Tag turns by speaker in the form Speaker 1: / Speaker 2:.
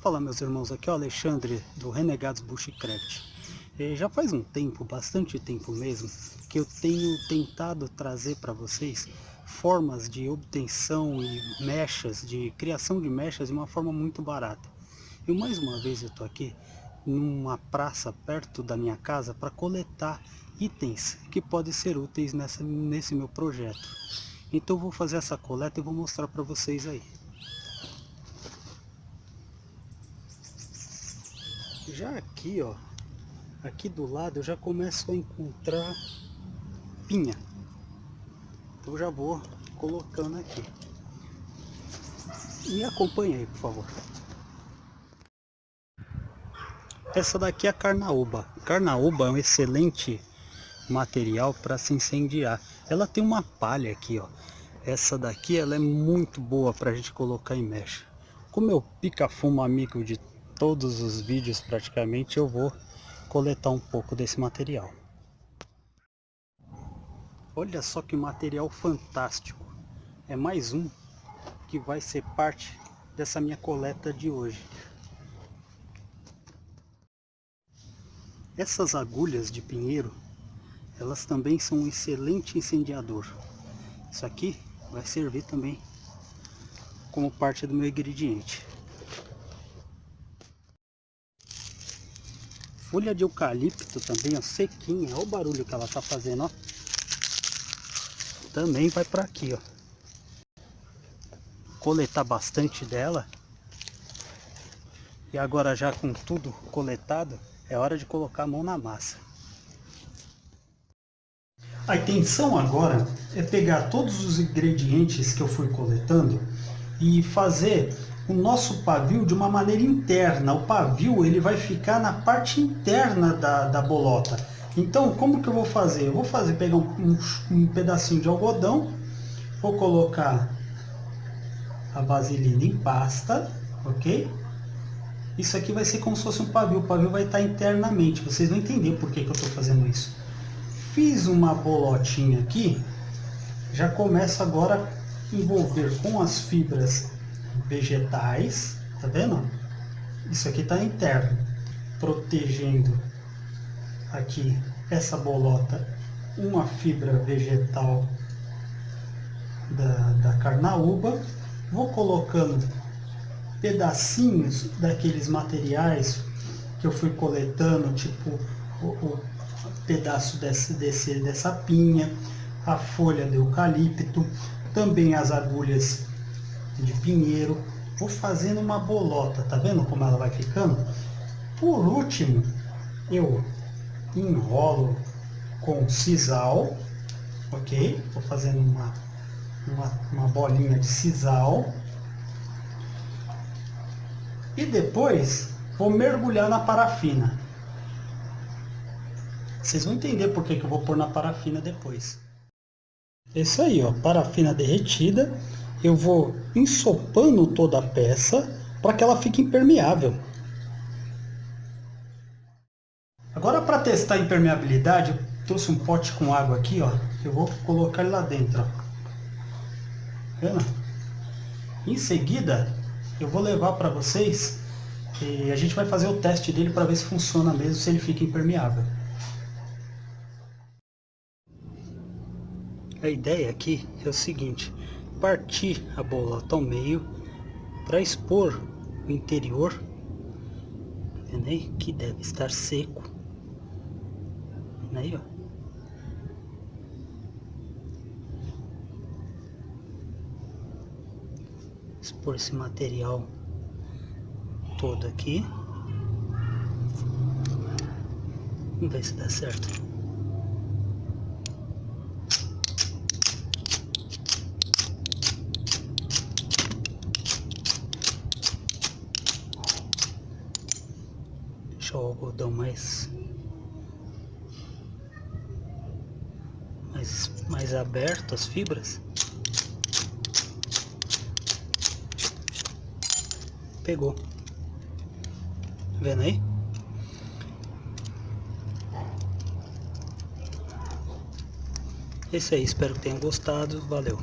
Speaker 1: Fala, meus irmãos, aqui é o Alexandre do Renegados Bushcraft. Já faz um tempo, bastante tempo mesmo, que eu tenho tentado trazer para vocês formas de obtenção e mechas, de criação de mechas de uma forma muito barata. E mais uma vez eu estou aqui numa praça perto da minha casa para coletar itens que podem ser úteis nesse meu projeto. Então eu vou fazer essa coleta e vou mostrar para vocês aí. Já aqui, ó, aqui do lado eu já começo a encontrar pinha. Então já vou colocando aqui. Me acompanha aí, por favor. Essa daqui é a carnaúba. Carnaúba é um excelente material para se incendiar. Ela tem uma palha aqui, ó. Essa daqui ela é muito boa para a gente colocar em mecha. Como eu pica-fumo amigo de todos os vídeos praticamente, eu vou coletar um pouco desse material. Olha só que material fantástico. É mais um que vai ser parte dessa minha coleta de hoje. Essas agulhas de pinheiro, elas também são um excelente incendiador. Isso aqui vai servir também como parte do meu ingrediente. Folha de eucalipto também, ó, sequinha. Olha o barulho que ela tá fazendo, ó. Também vai para aqui, ó. Coletar bastante dela. E agora, já com tudo coletado, é hora de colocar a mão na massa. A intenção agora é pegar todos os ingredientes que eu fui coletando e fazer o nosso pavio de uma maneira interna. O pavio ele vai ficar na parte interna da bolota. Então, como que eu vou fazer? Eu vou pegar um pedacinho de algodão, vou colocar a vaselina em pasta, ok? Isso aqui vai ser como se fosse um pavio. O pavio vai estar internamente. Vocês vão entender por que eu estou fazendo isso. Fiz uma bolotinha aqui. Já começo agora a envolver com as fibras vegetais. Tá vendo? Isso aqui está interno. Protegendo aqui essa bolota. Uma fibra vegetal da carnaúba. Vou colocando pedacinhos daqueles materiais que eu fui coletando, tipo o pedaço dessa pinha, a folha de eucalipto, também as agulhas de pinheiro. Vou fazendo uma bolota, tá vendo como ela vai ficando? Por último, eu enrolo com sisal, ok? Vou fazendo uma bolinha de sisal. E depois vou mergulhar na parafina. Vocês vão entender por que eu vou pôr na parafina depois. É isso aí, ó, parafina derretida. Eu vou ensopando toda a peça para que ela fique impermeável. Agora, para testar a impermeabilidade, eu trouxe um pote com água aqui, ó. Eu vou colocar ele lá dentro, ó. Vendo? Em seguida, eu vou levar para vocês e a gente vai fazer o teste dele para ver se funciona mesmo, se ele fica impermeável. A ideia aqui é o seguinte: partir a bolota ao meio para expor o interior, entendeu? Que deve estar seco. Aí, ó. Expor esse material todo aqui. Vamos ver se dá certo. Deixar o algodão mais aberto, as fibras. Pegou. Tá vendo aí? É isso aí, espero que tenham gostado. Valeu!